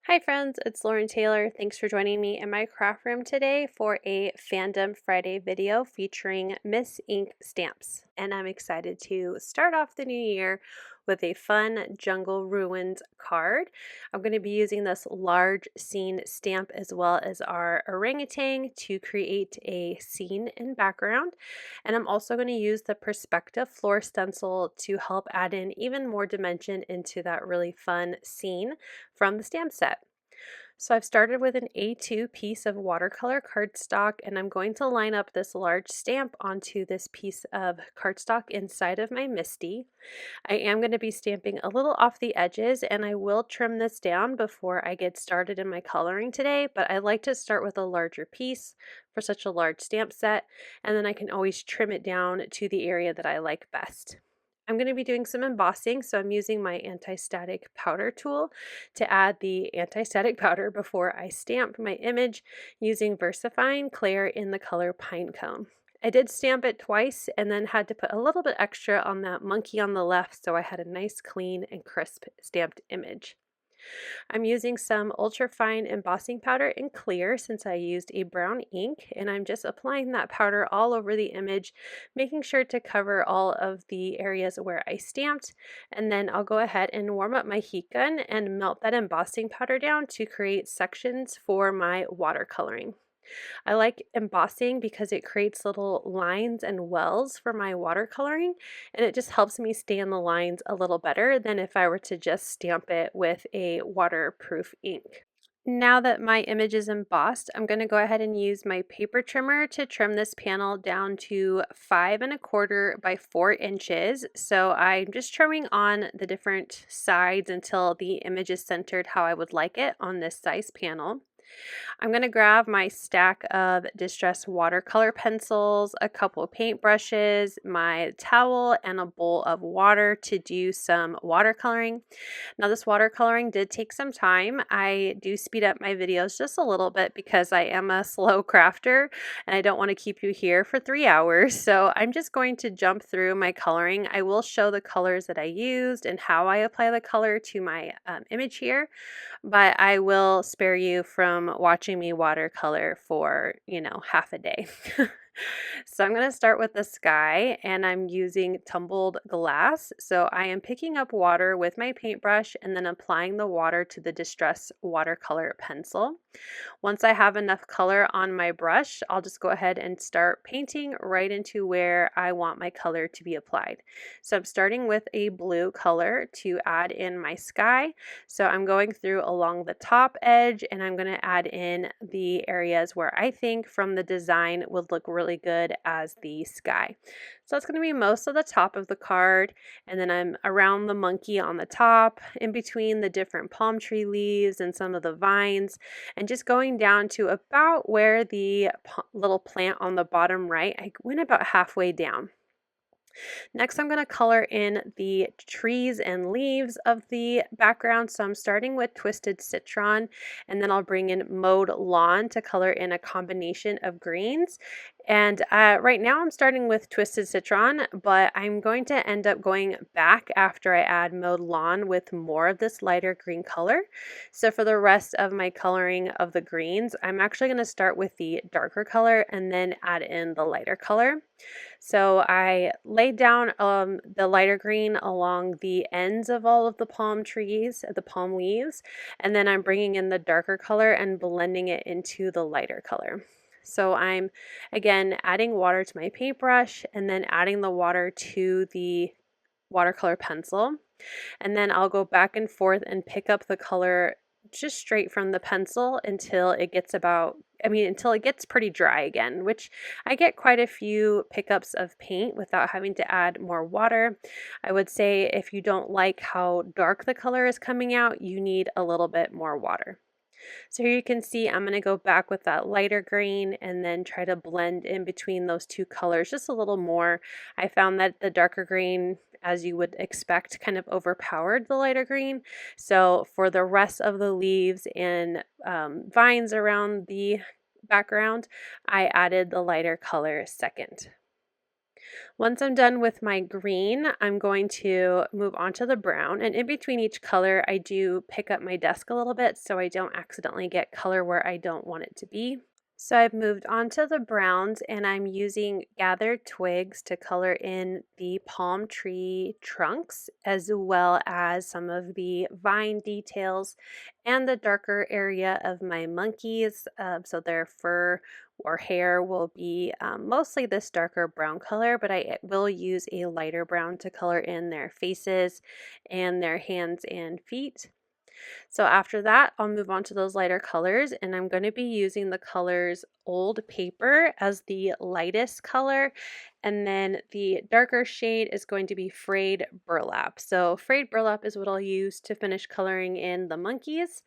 Hi friends, it's Lauren Taylor. Thanks for joining me in my craft room today for a Fandom Friday video featuring Miss Ink stamps. And I'm excited to start off the new year with a fun Jungle Ruins card. I'm going to be using this large scene stamp as well as our orangutan to create a scene and background. And I'm also going to use the perspective floor stencil to help add in even more dimension into that really fun scene from the stamp set. So I've started with an A2 piece of watercolor cardstock, and I'm going to line up this large stamp onto this piece of cardstock inside of my MISTI. I am going to be stamping a little off the edges, and I will trim this down before I get started in my coloring today, but I like to start with a larger piece for such a large stamp set, and then I can always trim it down to the area that I like best. I'm going to be doing some embossing, so I'm using my anti-static powder tool to add the anti-static powder before I stamp my image using VersaFine Clair in the color Pinecone. I did stamp it twice and then had to put a little bit extra on that monkey on the left so I had a nice clean and crisp stamped image. I'm using some ultra fine embossing powder in clear since I used a brown ink, and I'm just applying that powder all over the image, making sure to cover all of the areas where I stamped, and then I'll go ahead and warm up my heat gun and melt that embossing powder down to create sections for my watercoloring. I like embossing because it creates little lines and wells for my watercoloring, and it just helps me stay on the lines a little better than if I were to just stamp it with a waterproof ink. Now that my image is embossed, I'm going to go ahead and use my paper trimmer to trim this panel down to 5¼ by 4 inches. So I'm just trimming on the different sides until the image is centered how I would like it on this size panel. I'm going to grab my stack of distress watercolor pencils, a couple of paintbrushes, my towel, and a bowl of water to do some watercoloring. Now, this watercoloring did take some time. I do speed up my videos just a little bit because I am a slow crafter and I don't want to keep you here for 3 hours. So I'm just going to jump through my coloring. I will show the colors that I used and how I apply the color to my image here, but I will spare you from watching me watercolor for, half a day. So I'm going to start with the sky, and I'm using tumbled glass. So I am picking up water with my paintbrush and then applying the water to the distress watercolor pencil. Once I have enough color on my brush, I'll just go ahead and start painting right into where I want my color to be applied. So I'm starting with a blue color to add in my sky. So I'm going through along the top edge, and I'm going to add in the areas where I think from the design would look really good as the sky. So that's going to be most of the top of the card, and then I'm around the monkey on the top, in between the different palm tree leaves and some of the vines, and just going down to about where the little plant on the bottom right, I went about halfway down. Next, I'm going to color in the trees and leaves of the background. So I'm starting with Twisted Citron, and then I'll bring in Mowed Lawn to color in a combination of greens. And right now I'm starting with Twisted Citron, but I'm going to end up going back after I add Mowed Lawn with more of this lighter green color. So for the rest of my coloring of the greens, I'm actually going to start with the darker color and then add in the lighter color. So I laid down the lighter green along the ends of all of the palm trees, the palm leaves, and then I'm bringing in the darker color and blending it into the lighter color. So I'm, again, adding water to my paintbrush and then adding the water to the watercolor pencil. And then I'll go back and forth and pick up the color just straight from the pencil until it gets until it gets pretty dry again, which I get quite a few pickups of paint without having to add more water. I would say if you don't like how dark the color is coming out, you need a little bit more water. So here you can see I'm going to go back with that lighter green and then try to blend in between those two colors just a little more. I found that the darker green, as you would expect, kind of overpowered the lighter green. So for the rest of the leaves and vines around the background, I added the lighter color second. Once I'm done with my green, I'm going to move on to the brown, and in between each color, I do pick up my desk a little bit so I don't accidentally get color where I don't want it to be. So I've moved on to the browns, and I'm using gathered twigs to color in the palm tree trunks as well as some of the vine details and the darker area of my monkeys. So their fur or hair will be mostly this darker brown color, but I will use a lighter brown to color in their faces and their hands and feet. So after that, I'll move on to those lighter colors, and I'm going to be using the colors Old Paper as the lightest color, and then the darker shade is going to be Frayed Burlap. So Frayed Burlap is what I'll use to finish coloring in the monkeys,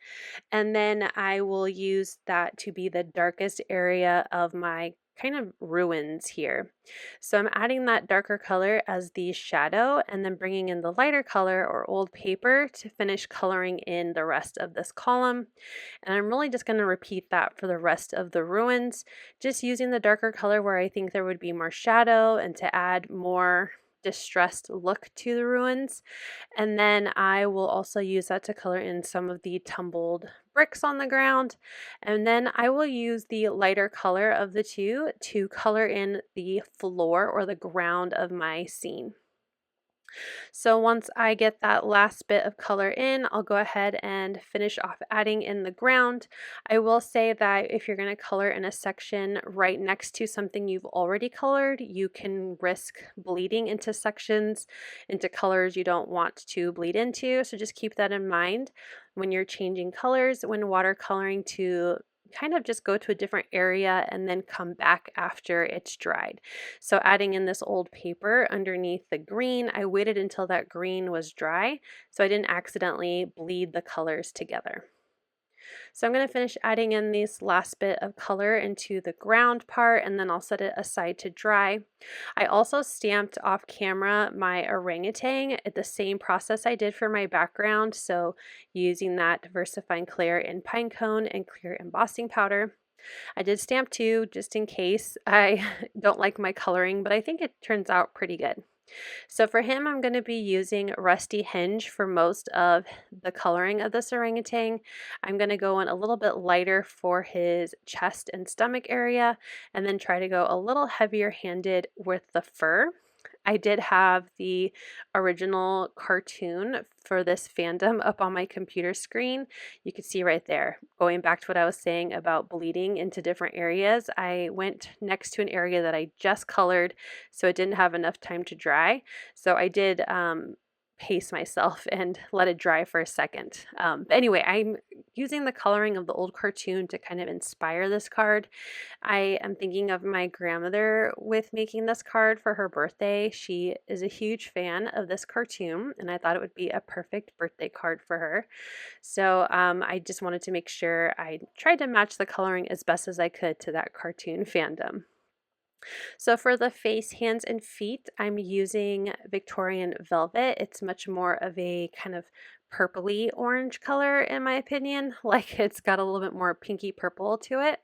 and then I will use that to be the darkest area of my kind of ruins here. So I'm adding that darker color as the shadow and then bringing in the lighter color or Old Paper to finish coloring in the rest of this column. And I'm really just going to repeat that for the rest of the ruins, just using the darker color where I think there would be more shadow and to add more distressed look to the ruins. And then I will also use that to color in some of the tumbled bricks on the ground. And then I will use the lighter color of the two to color in the floor or the ground of my scene. So once I get that last bit of color in, I'll go ahead and finish off adding in the ground. I will say that if you're going to color in a section right next to something you've already colored, you can risk bleeding into sections, into colors you don't want to bleed into. So just keep that in mind when you're changing colors, when watercoloring, to kind of just go to a different area and then come back after it's dried. So adding in this Old Paper underneath the green, I waited until that green was dry so I didn't accidentally bleed the colors together. So I'm going to finish adding in this last bit of color into the ground part, and then I'll set it aside to dry. I also stamped off camera my orangutan at the same process I did for my background, so using that VersaFine Clair in Pinecone and clear embossing powder. I did stamp two just in case. I don't like my coloring, but I think it turns out pretty good. So for him, I'm going to be using Rusty Hinge for most of the coloring of this orangutan. I'm going to go in a little bit lighter for his chest and stomach area, and then try to go a little heavier handed with the fur. I did have the original cartoon for this fandom up on my computer screen. You can see right there, going back to what I was saying about bleeding into different areas, I went next to an area that I just colored, so it didn't have enough time to dry. So I did pace myself and let it dry for a second. But anyway, I'm using the coloring of the old cartoon to kind of inspire this card. I am thinking of my grandmother with making this card for her birthday. She is a huge fan of this cartoon, and I thought it would be a perfect birthday card for her. So I just wanted to make sure I tried to match the coloring as best as I could to that cartoon fandom. So for the face, hands, and feet, I'm using Victorian Velvet. It's much more of a kind of purpley orange color in my opinion, like it's got a little bit more pinky purple to it.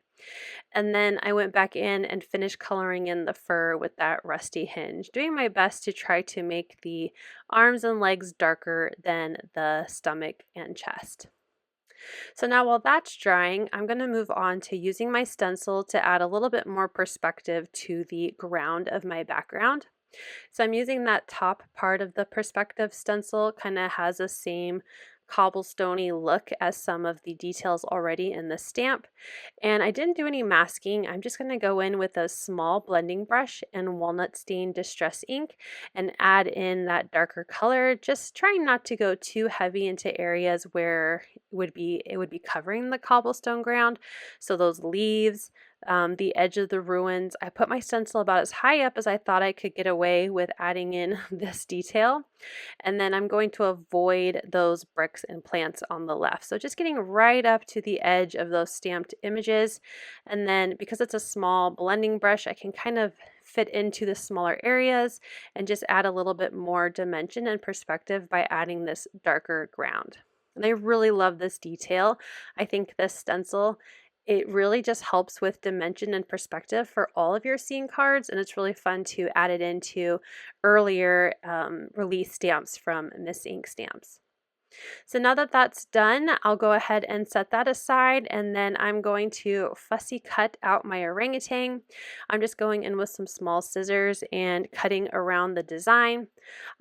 And then I went back in and finished coloring in the fur with that Rusty Hinge, doing my best to try to make the arms and legs darker than the stomach and chest. So now while that's drying, I'm going to move on to using my stencil to add a little bit more perspective to the ground of my background. So I'm using that top part of the perspective stencil, kind of has the same cobblestoney look as some of the details already in the stamp. And I didn't do any masking. I'm just going to go in with a small blending brush and Walnut Stain Distress ink and add in that darker color, just trying not to go too heavy into areas where it would be covering the cobblestone ground. So those leaves, the edge of the ruins. I put my stencil about as high up as I thought I could get away with adding in this detail. And then I'm going to avoid those bricks and plants on the left. So just getting right up to the edge of those stamped images. And then because it's a small blending brush, I can kind of fit into the smaller areas and just add a little bit more dimension and perspective by adding this darker ground. And I really love this detail. I think this stencil It really just helps with dimension and perspective for all of your scene cards, and it's really fun to add it into earlier release stamps from Miss Ink Stamps. So now that that's done, I'll go ahead and set that aside, and then I'm going to fussy cut out my orangutan. I'm just going in with some small scissors and cutting around the design.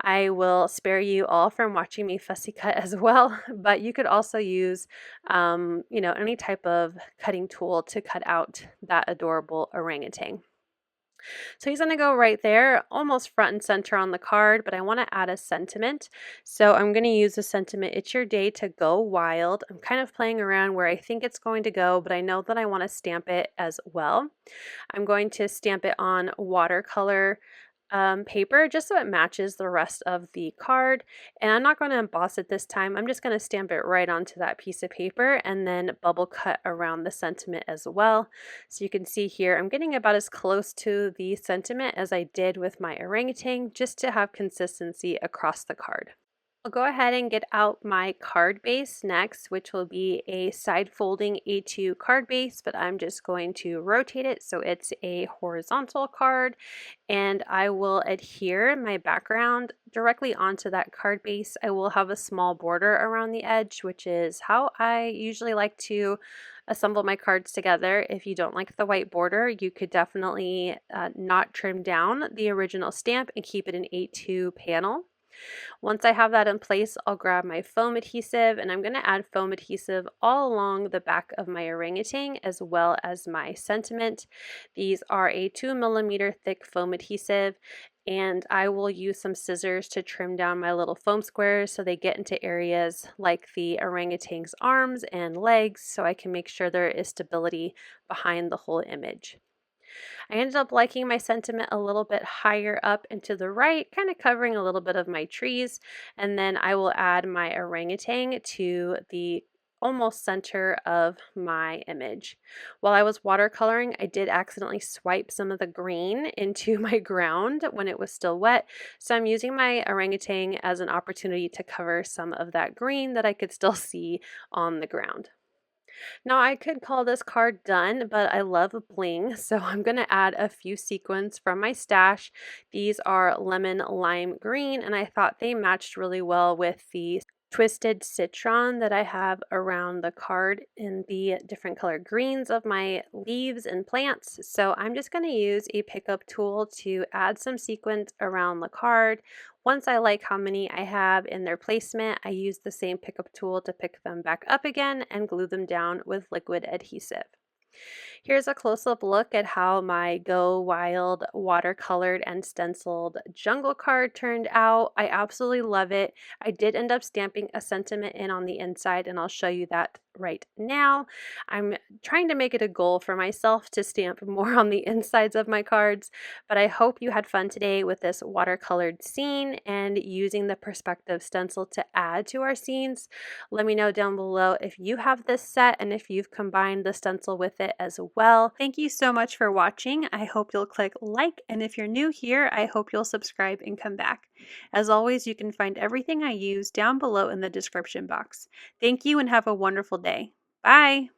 I will spare you all from watching me fussy cut as well, but you could also use, any type of cutting tool to cut out that adorable orangutan. So he's going to go right there, almost front and center on the card, but I want to add a sentiment. So I'm going to use the sentiment, "It's your day to go wild." I'm kind of playing around where I think it's going to go, but I know that I want to stamp it as well. I'm going to stamp it on watercolor paper just so it matches the rest of the card, and I'm not going to emboss it this time. I'm just going to stamp it right onto that piece of paper and then bubble cut around the sentiment as well. So you can see here I'm getting about as close to the sentiment as I did with my orangutan, just to have consistency across the card. I'll go ahead and get out my card base next, which will be a side folding A2 card base, but I'm just going to rotate it so it's a horizontal card, and I will adhere my background directly onto that card base. I will have a small border around the edge, which is how I usually like to assemble my cards together. If you don't like the white border, you could definitely not trim down the original stamp and keep it an A2 panel. Once I have that in place, I'll grab my foam adhesive, and I'm going to add foam adhesive all along the back of my orangutan as well as my sentiment. These are a 2mm thick foam adhesive, and I will use some scissors to trim down my little foam squares so they get into areas like the orangutan's arms and legs, so I can make sure there is stability behind the whole image. I ended up liking my sentiment a little bit higher up and to the right, kind of covering a little bit of my trees, and then I will add my orangutan to the almost center of my image. While I was watercoloring, I did accidentally swipe some of the green into my ground when it was still wet, so I'm using my orangutan as an opportunity to cover some of that green that I could still see on the ground. Now I could call this card done, but I love bling, so I'm going to add a few sequins from my stash. These are lemon lime green, and I thought they matched really well with the twisted citron that I have around the card in the different colored greens of my leaves and plants. So I'm just going to use a pickup tool to add some sequins around the card. Once I like how many I have in their placement, I use the same pickup tool to pick them back up again and glue them down with liquid adhesive. Here's a close-up look at how my Go Wild watercolored and stenciled jungle card turned out. I absolutely love it. I did end up stamping a sentiment in on the inside, and I'll show you that right now. I'm trying to make it a goal for myself to stamp more on the insides of my cards, but I hope you had fun today with this watercolored scene and using the perspective stencil to add to our scenes. Let me know down below if you have this set and if you've combined the stencil with it as well. Thank you so much for watching. I hope you'll click like, and if you're new here, I hope you'll subscribe and come back. As always, you can find everything I use down below in the description box. Thank you and have a wonderful day. Bye!